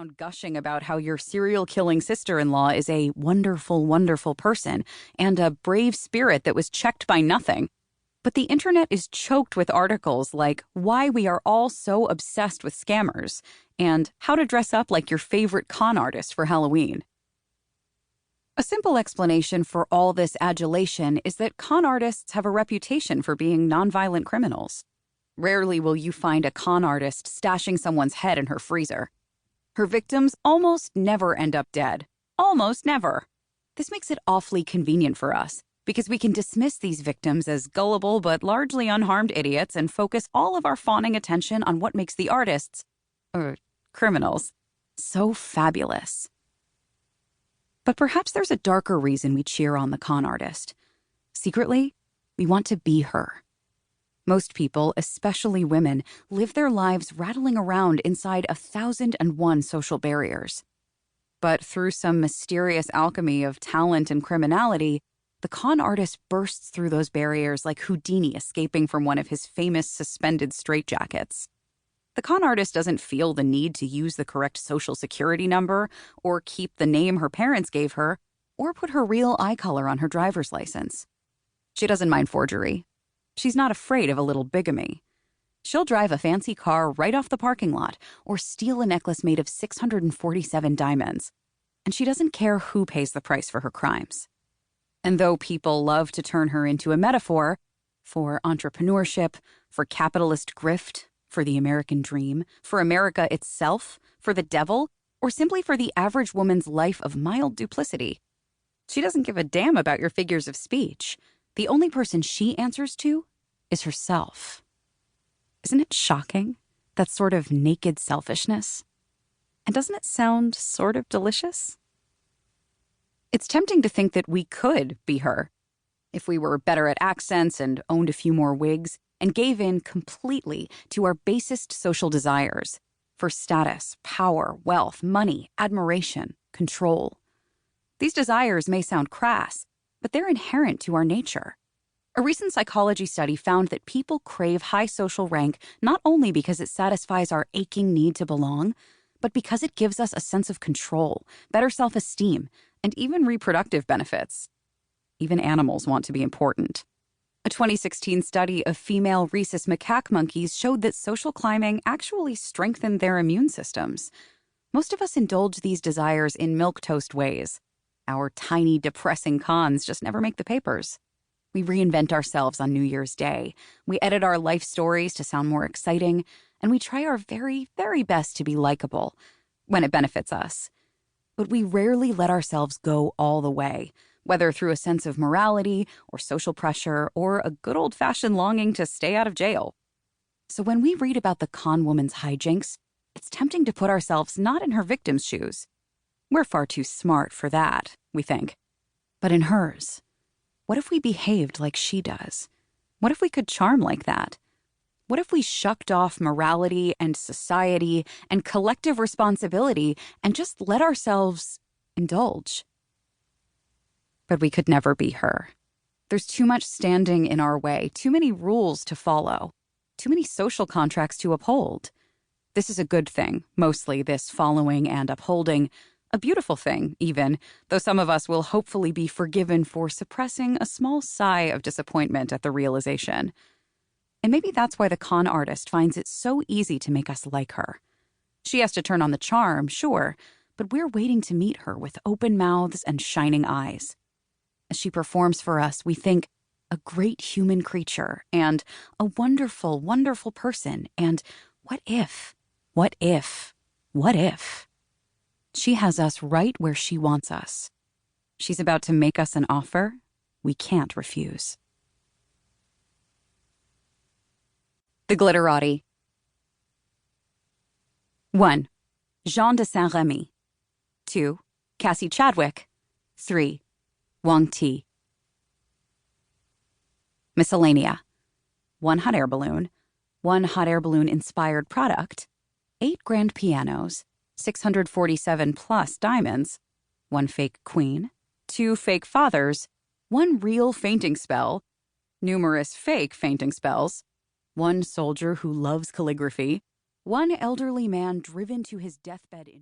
around gushing about how your serial-killing sister-in-law is a wonderful, wonderful person and a brave spirit that was checked by nothing. But the internet is choked with articles like why we are all so obsessed with scammers and how to dress up like your favorite con artist for Halloween. A simple explanation for all this adulation is that con artists have a reputation for being nonviolent criminals. Rarely will you find a con artist stashing someone's head in her freezer. Her victims almost never end up dead. Almost never. This makes it awfully convenient for us, because we can dismiss these victims as gullible but largely unharmed idiots and focus all of our fawning attention on what makes the artists, criminals, so fabulous. But perhaps there's a darker reason we cheer on the con artist. Secretly, we want to be her. Most people, especially women, live their lives rattling around inside 1,001 social barriers. But through some mysterious alchemy of talent and criminality, the con artist bursts through those barriers like Houdini escaping from one of his famous suspended straitjackets. The con artist doesn't feel the need to use the correct social security number, or keep the name her parents gave her, or put her real eye color on her driver's license. She doesn't mind forgery. She's not afraid of a little bigamy. She'll drive a fancy car right off the parking lot or steal a necklace made of 647 diamonds. And she doesn't care who pays the price for her crimes. And though people love to turn her into a metaphor for entrepreneurship, for capitalist grift, for the American dream, for America itself, for the devil, or simply for the average woman's life of mild duplicity, she doesn't give a damn about your figures of speech. The only person she answers to is herself. Isn't it shocking, that sort of naked selfishness? And doesn't it sound sort of delicious? It's tempting to think that we could be her, if we were better at accents and owned a few more wigs and gave in completely to our basest social desires for status, power, wealth, money, admiration, control. These desires may sound crass, but they're inherent to our nature. A recent psychology study found that people crave high social rank not only because it satisfies our aching need to belong, but because it gives us a sense of control, better self-esteem, and even reproductive benefits. Even animals want to be important. A 2016 study of female rhesus macaque monkeys showed that social climbing actually strengthened their immune systems. Most of us indulge these desires in milquetoast ways. Our tiny, depressing cons just never make the papers. We reinvent ourselves on New Year's Day. We edit our life stories to sound more exciting, and we try our very, very best to be likable when it benefits us. But we rarely let ourselves go all the way, whether through a sense of morality or social pressure or a good old-fashioned longing to stay out of jail. So when we read about the con woman's hijinks, it's tempting to put ourselves not in her victim's shoes. We're far too smart for that, we think. But in hers, what if we behaved like she does? What if we could charm like that? What if we shucked off morality and society and collective responsibility and just let ourselves indulge? But we could never be her. There's too much standing in our way, too many rules to follow, too many social contracts to uphold. This is a good thing, mostly this following and upholding. A beautiful thing, even, though some of us will hopefully be forgiven for suppressing a small sigh of disappointment at the realization. And maybe that's why the con artist finds it so easy to make us like her. She has to turn on the charm, sure, but we're waiting to meet her with open mouths and shining eyes. As she performs for us, we think, a great human creature, and a wonderful, wonderful person, and what if, what if, what if? She has us right where she wants us. She's about to make us an offer we can't refuse. The Glitterati. 1. Jean de Saint-Remy. 2. Cassie Chadwick. 3. Wang Ti. Miscellanea. 1 hot air balloon. 1 hot air balloon inspired product. 8 grand pianos. 647 plus diamonds, 1 fake queen, 2 fake fathers, 1 real fainting spell, numerous fake fainting spells, 1 soldier who loves calligraphy, 1 elderly man driven to his deathbed in